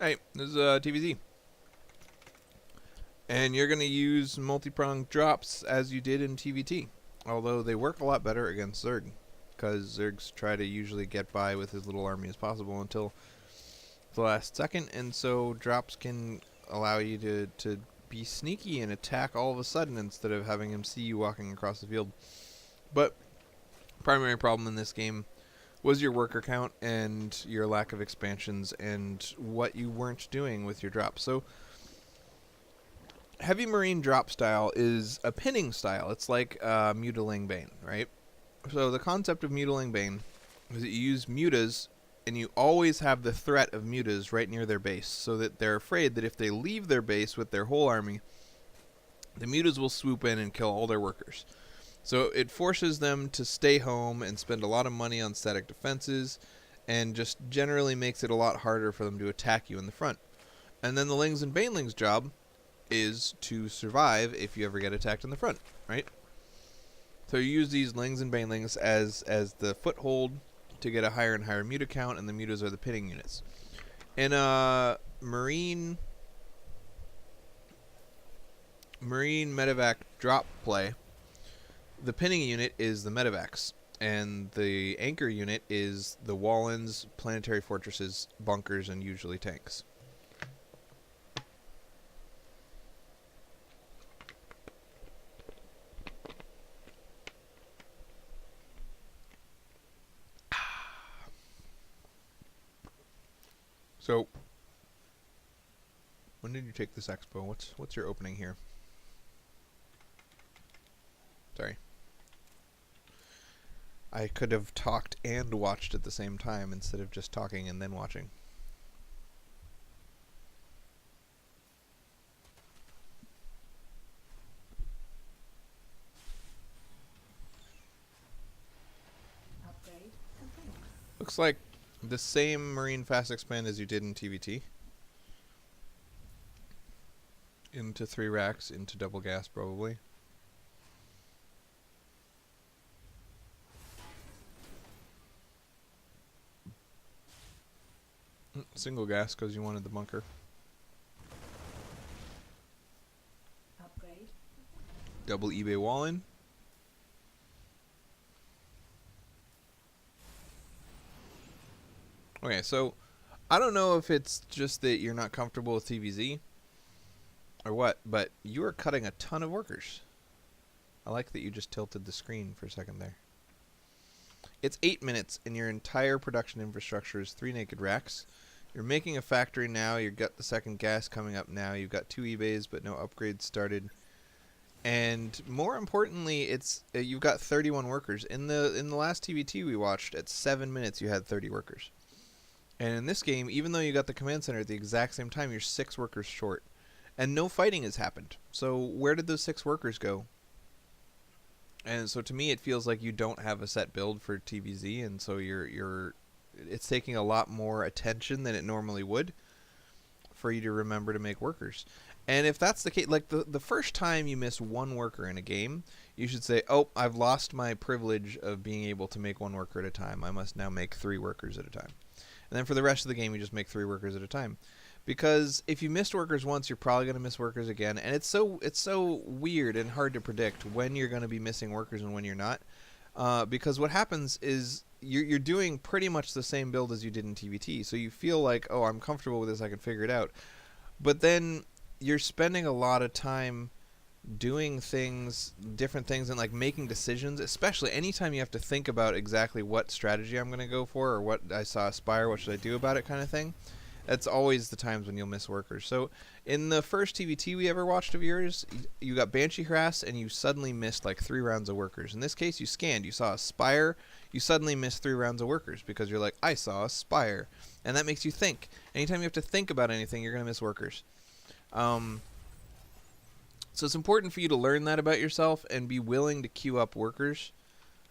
Hey, this is TVZ. And you're going to use multi-pronged drops as you did in TVT. Although they work a lot better against Zerg. Because Zergs try to usually get by with as little army as possible until the last second. And so drops can allow you to be sneaky and attack all of a sudden instead of having him see you walking across the field. But primary problem in this game was your worker count and your lack of expansions and what you weren't doing with your drops. So Heavy Marine drop style is a pinning style. It's like Mutiling Bane, right? So the concept of Mutiling Bane is that you use mutas and you always have the threat of mutas right near their base so that they're afraid that if they leave their base with their whole army, the mutas will swoop in and kill all their workers. So it forces them to stay home and spend a lot of money on static defenses and just generally makes it a lot harder for them to attack you in the front. And then the Lings and Banelings job is to survive if you ever get attacked in the front, right? So you use these Lings and Banelings as the foothold to get a higher and higher muta count, and the mutas are the pinning units. In a Marine medevac drop play, the pinning unit is the medevacs, and the anchor unit is the Wallens, planetary fortresses, bunkers, and usually tanks. So, when did you take this expo? What's your opening here? Sorry. I could have talked and watched at the same time instead of just talking and then watching. Upgrade complete. Looks like the same Marine Fast Expand as you did in TVT. Into 3 racks, into double gas probably. Single gas because you wanted the bunker. Upgrade. Double eBay Wallen. Okay, so I don't know if it's just that you're not comfortable with TVZ or what, but you are cutting a ton of workers. I like that you just tilted the screen for a second there. It's 8 minutes and your entire production infrastructure is 3 naked racks. You're making a factory now, you've got the second gas coming up now, you've got 2 eBays but no upgrades started. And more importantly, it's you've got 31 workers. In the last TVT we watched, at 7 minutes you had 30 workers. And in this game, even though you got the command center at the exact same time, you're 6 workers short. And no fighting has happened. So where did those 6 workers go? And so to me, it feels like you don't have a set build for TVZ, and so it's taking a lot more attention than it normally would for you to remember to make workers. And if that's the case, like the first time you miss 1 worker in a game, you should say, oh, I've lost my privilege of being able to make 1 worker at a time. I must now make 3 workers at a time. And then for the rest of the game, you just make 3 workers at a time. Because if you missed workers once, you're probably going to miss workers again. And it's so weird and hard to predict when you're going to be missing workers and when you're not. Because what happens is you're doing pretty much the same build as you did in TVT. So you feel like, oh, I'm comfortable with this, I can figure it out. But then you're spending a lot of time doing different things, and like making decisions, especially anytime you have to think about exactly what strategy I'm going to go for, or what I saw Aspire, what should I do about it kind of thing. That's always the times when you'll miss workers. So in the first TVT we ever watched of yours, you got Banshee Harass and you suddenly missed like 3 rounds of workers. In this case, you scanned, you saw Aspire, you suddenly missed 3 rounds of workers because you're like, I saw Aspire. And that makes you think. Anytime you have to think about anything, you're going to miss workers. So it's important for you to learn that about yourself and be willing to queue up workers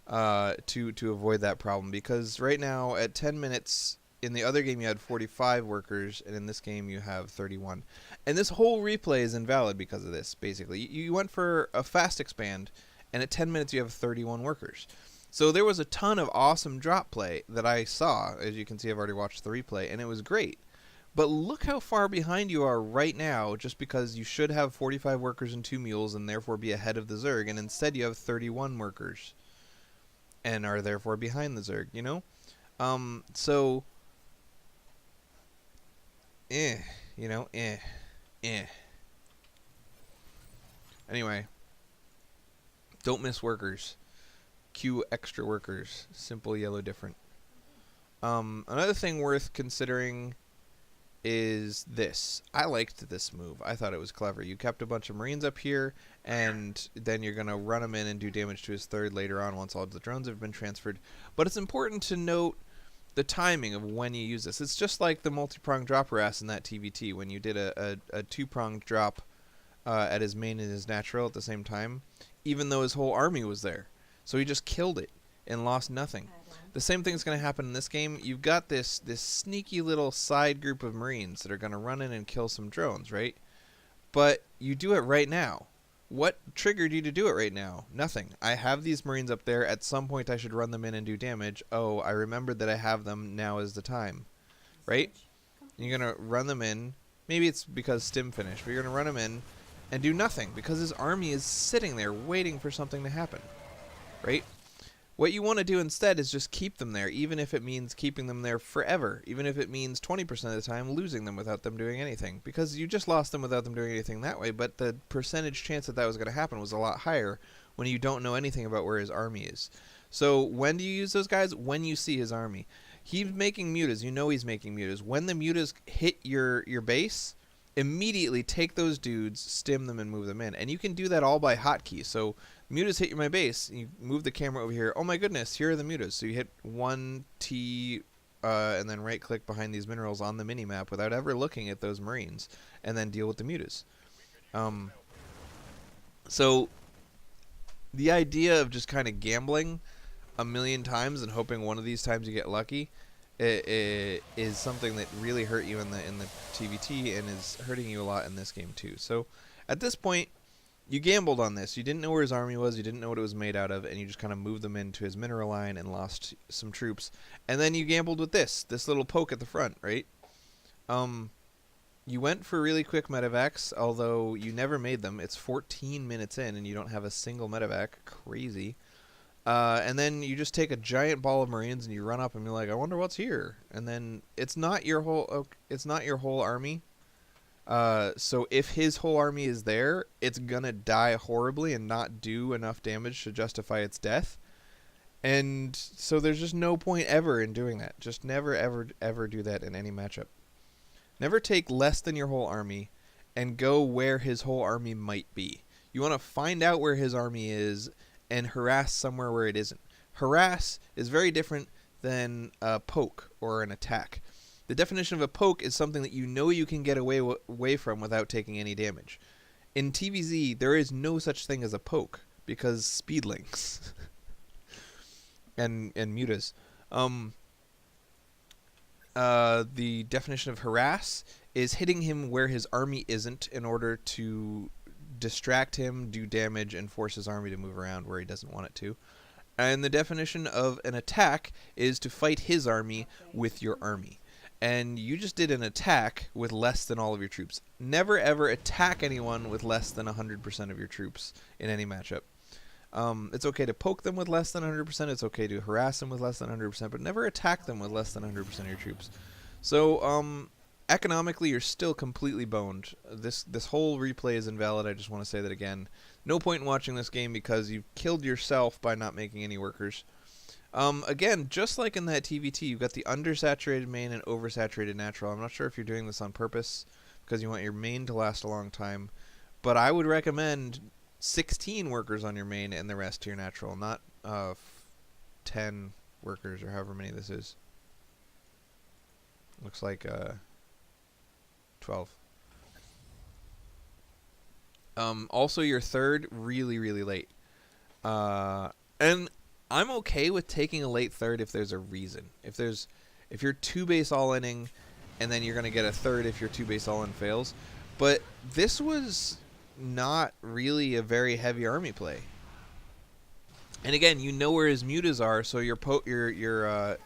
to avoid that problem. Because right now, at 10 minutes, in the other game you had 45 workers, and in this game you have 31. And this whole replay is invalid because of this, basically. You went for a fast expand, and at 10 minutes you have 31 workers. So there was a ton of awesome drop play that I saw. As you can see, I've already watched the replay, and it was great. But look how far behind you are right now just because you should have 45 workers and 2 mules and therefore be ahead of the Zerg, and instead you have 31 workers and are therefore behind the Zerg, you know? So, you know, eh. Anyway, don't miss workers. Queue extra workers. Simple, yellow, different. Another thing worth considering is this. I liked this move. I thought it was clever. You kept a bunch of Marines up here, and then you're going to run them in and do damage to his third later on once all the drones have been transferred. But it's important to note the timing of when you use this. It's just like the multi-pronged drop harass in that TVT when you did a two-pronged drop at his main and his natural at the same time, even though his whole army was there. So he just killed it and lost nothing. The same thing's going to happen in this game. You've got this sneaky little side group of Marines that are going to run in and kill some drones, right? But you do it right now. What triggered you to do it right now? Nothing. I have these Marines up there. At some point I should run them in and do damage. Oh, I remembered that I have them. Now is the time. Right? You're going to run them in. Maybe it's because Stim finished, but you're going to run him in and do nothing because his army is sitting there waiting for something to happen. Right? What you want to do instead is just keep them there, even if it means keeping them there forever, even if it means 20% of the time losing them without them doing anything, because you just lost them without them doing anything that way, but the percentage chance that that was going to happen was a lot higher when you don't know anything about where his army is. So when do you use those guys? When you see his army. He's making mutas. You know he's making mutas. When the mutas hit your base, immediately take those dudes, stim them, and move them in. And you can do that all by hotkey. So mutas hit my base, you move the camera over here. Oh my goodness, here are the mutas. So you hit 1T and then right click behind these minerals on the mini map without ever looking at those Marines, and then deal with the mutas. So the idea of just kind of gambling a million times and hoping one of these times you get lucky is something that really hurt you in the TVT and is hurting you a lot in this game too. So at this point, you gambled on this. You didn't know where his army was. You didn't know what it was made out of, and you just kind of moved them into his mineral line and lost some troops. And then you gambled with this little poke at the front, right? You went for really quick medevacs, although you never made them. It's 14 minutes in, and you don't have a single medevac. Crazy. And then you just take a giant ball of Marines and you run up and you're like, I wonder what's here. And then it's not your whole army. So if his whole army is there, it's gonna die horribly and not do enough damage to justify its death. And so there's just no point ever in doing that. Just never, ever do that in any matchup. Never take less than your whole army and go where his whole army might be. You want to find out where his army is and harass somewhere where it isn't. Harass is very different than a poke or an attack. The definition of a poke is something that you know you can get away from without taking any damage. In TVZ, there is no such thing as a poke because speedlings and mutas. The definition of harass is hitting him where his army isn't in order to distract him, do damage, and force his army to move around where he doesn't want it to. And the definition of an attack is to fight his army with your army. And you just did an attack with less than all of your troops. Never ever attack anyone with less than 100% of your troops in any matchup. It's okay to poke them with less than 100%. It's okay to harass them with less than 100%, but never attack them with less than 100% of your troops. So, economically, you're still completely boned. This whole replay is invalid. I just want to say that again. No point in watching this game because you've killed yourself by not making any workers. Again, just like in that TVT, you've got the undersaturated main and oversaturated natural. I'm not sure if you're doing this on purpose because you want your main to last a long time, but I would recommend 16 workers on your main and the rest to your natural, not 10 workers or however many this is. Looks like 12. Also, your third really, really late. And I'm okay with taking a late third if there's a reason. If you're two base all-inning, and then you're gonna get a third if your two base all-in fails. But this was not really a very heavy army play. And again, you know where his mutas are, so your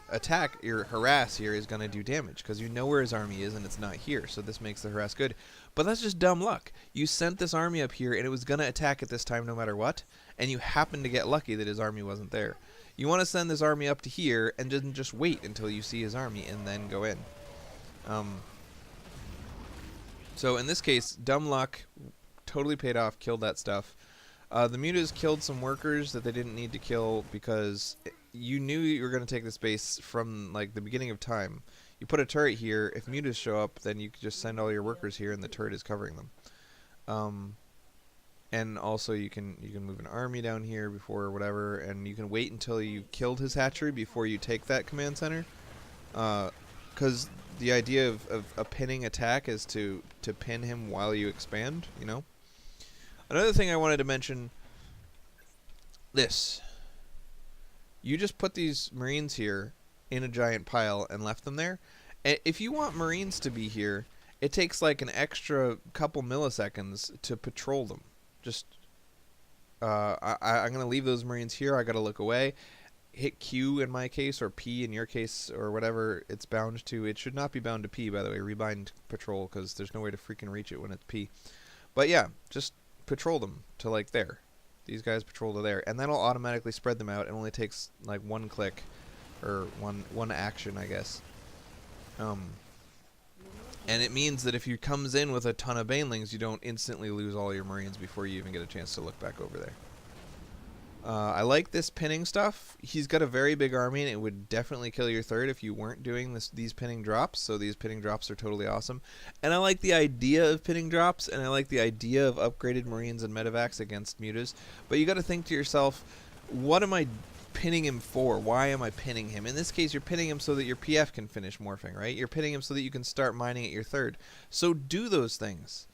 attack, your harass here is going to do damage because you know where his army is and it's not here. So this makes the harass good. But that's just dumb luck. You sent this army up here and it was going to attack at this time no matter what, and you happened to get lucky that his army wasn't there. You want to send this army up to here and just wait until you see his army and then go in. So in this case, dumb luck totally paid off, killed that stuff. The mutas killed some workers that they didn't need to kill because you knew you were going to take this base from like the beginning of time. You put a turret here. If mutas show up, then you could just send all your workers here, and the turret is covering them. And also you can move an army down here before whatever, and you can wait until you killed his hatchery before you take that command center. Because the idea of a pinning attack is to pin him while you expand. You know. Another thing I wanted to mention, this. You just put these Marines here in a giant pile and left them there. And if you want Marines to be here, it takes like an extra couple milliseconds to patrol them. Just, I'm going to leave those Marines here. I got to look away. Hit Q in my case, or P in your case, or whatever it's bound to. It should not be bound to P, by the way. Rebind patrol, because there's no way to freaking reach it when it's P. But yeah, just patrol them to like there. These guys patrol to there, and that'll automatically spread them out. It only takes like one click or one action, I guess. And it means that if he comes in with a ton of banelings, you don't instantly lose all your Marines before you even get a chance to look back over there. I like this pinning stuff. He's got a very big army, and it would definitely kill your third if you weren't doing these pinning drops. So these pinning drops are totally awesome. And I like the idea of pinning drops, and I like the idea of upgraded Marines and medevacs against mutas. But you got to think to yourself, what am I pinning him for? Why am I pinning him? In this case, you're pinning him so that your PF can finish morphing, right? You're pinning him so that you can start mining at your third. So do those things.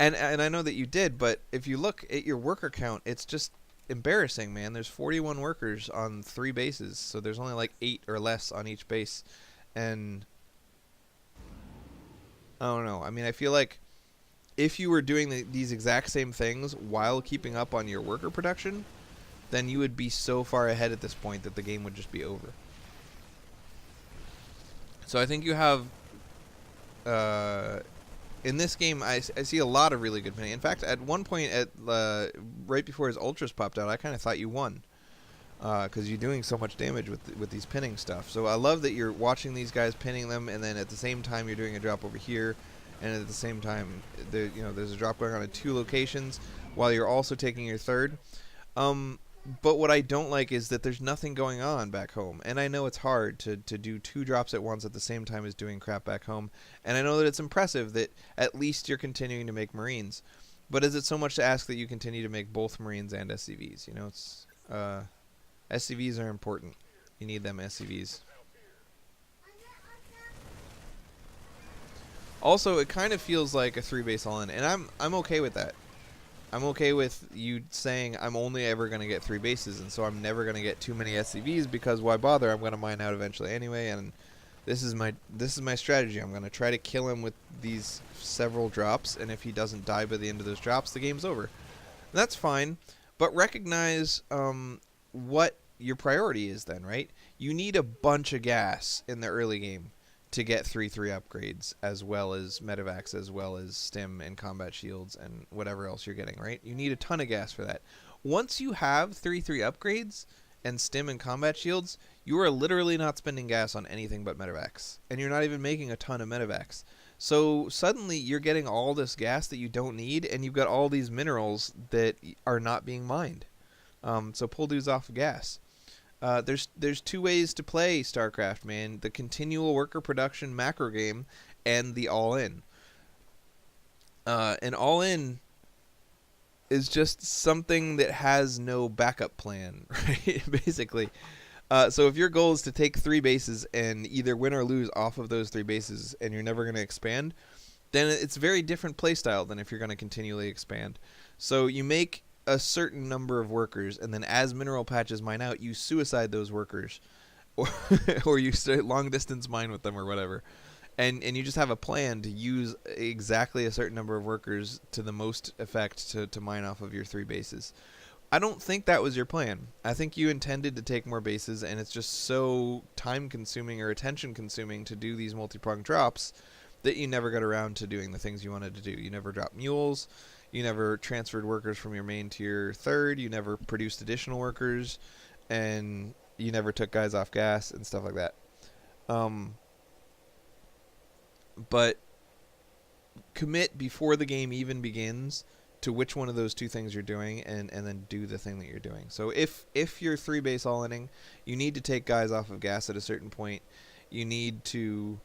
And I know that you did, but if you look at your worker count, it's just embarrassing, man. There's 41 workers on 3 bases, so there's only like 8 or less on each base. And I don't know. I mean, I feel like if you were doing these exact same things while keeping up on your worker production, then you would be so far ahead at this point that the game would just be over. So I think you have... in this game, I see a lot of really good pinning. In fact, at one point, right before his ultras popped out, I kind of thought you won. Because you're doing so much damage with these pinning stuff. So I love that you're watching these guys pinning them, and then at the same time you're doing a drop over here, and at the same time there's a drop going on in 2 locations while you're also taking your third. But what I don't like is that there's nothing going on back home. And I know it's hard to do 2 drops at once at the same time as doing crap back home. And I know that it's impressive that at least you're continuing to make Marines. But is it so much to ask that you continue to make both Marines and SCVs? You know, it's SCVs are important. You need them SCVs. Also, it kind of feels like a 3-base all-in. And I'm okay with that. I'm okay with you saying I'm only ever going to get 3 bases, and so I'm never going to get too many SCVs because why bother? I'm going to mine out eventually anyway, and this is my strategy. I'm going to try to kill him with these several drops, and if he doesn't die by the end of those drops, the game's over. And that's fine, but recognize what your priority is then, right? You need a bunch of gas in the early game to get 3/3 upgrades, as well as medevacs, as well as stim and combat shields and whatever else you're getting, right? You need a ton of gas for that. Once you have 3/3 upgrades and stim and combat shields, you are literally not spending gas on anything but medevacs, and you're not even making a ton of medevacs. So suddenly you're getting all this gas that you don't need, and you've got all these minerals that are not being mined. So pull dudes off of gas. There's 2 ways to play StarCraft, man. The continual worker production macro game and the all-in. And all-in is just something that has no backup plan, right? Basically. So if your goal is to take 3 bases and either win or lose off of those 3 bases and you're never going to expand, then it's a very different playstyle than if you're going to continually expand. So you make a certain number of workers, and then as mineral patches mine out, you suicide those workers, or you start long distance mine with them or whatever, and you just have a plan to use exactly a certain number of workers to the most effect to mine off of your 3 bases. I don't think that was your plan. I think you intended to take more bases, and it's just so time consuming or attention consuming to do these multi-pronged drops that you never got around to doing the things you wanted to do. You never dropped mules. You never transferred workers from your main to your third. You never produced additional workers, and you never took guys off gas and stuff like that. But commit before the game even begins to which one of those two things you're doing, and then do the thing that you're doing. So if you're 3-base all-inning, you need to take guys off of gas at a certain point. You need to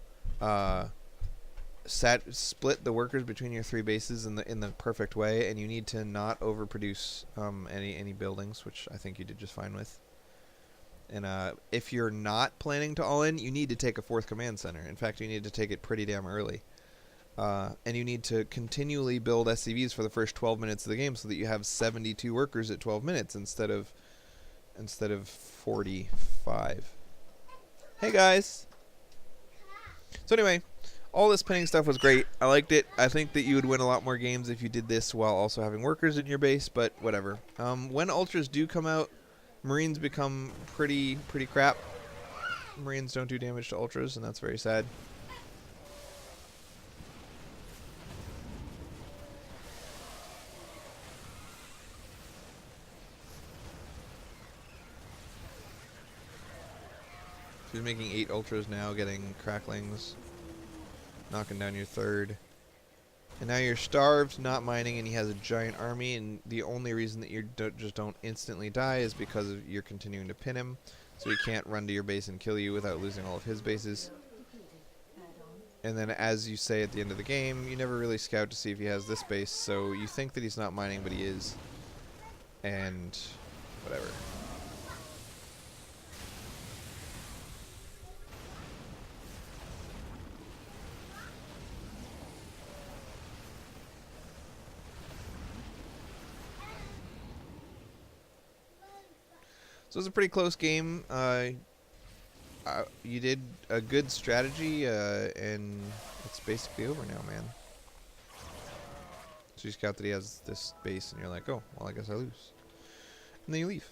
split the workers between your 3 bases in the perfect way, and you need to not overproduce any buildings, which I think you did just fine with. And if you're not planning to all-in, you need to take a 4th command center. In fact, you need to take it pretty damn early. And you need to continually build SCVs for the first 12 minutes of the game so that you have 72 workers at 12 minutes instead of 45. Hey guys. So anyway, all this pinning stuff was great. I liked it. I think that you would win a lot more games if you did this while also having workers in your base, but whatever. When ultras do come out, Marines become pretty crap. Marines don't do damage to ultras, and that's very sad. He's making 8 ultras now, getting cracklings, knocking down your third. And now you're starved, not mining, and he has a giant army, and the only reason that you just don't instantly die is because you're continuing to pin him, so he can't run to your base and kill you without losing all of his bases. And then, as you say at the end of the game, you never really scout to see if he has this base, so you think that he's not mining, but he is. And whatever. So it was a pretty close game. You did a good strategy, and it's basically over now, man. So you scout that he has this base, and you're like, oh, well, I guess I lose. And then you leave.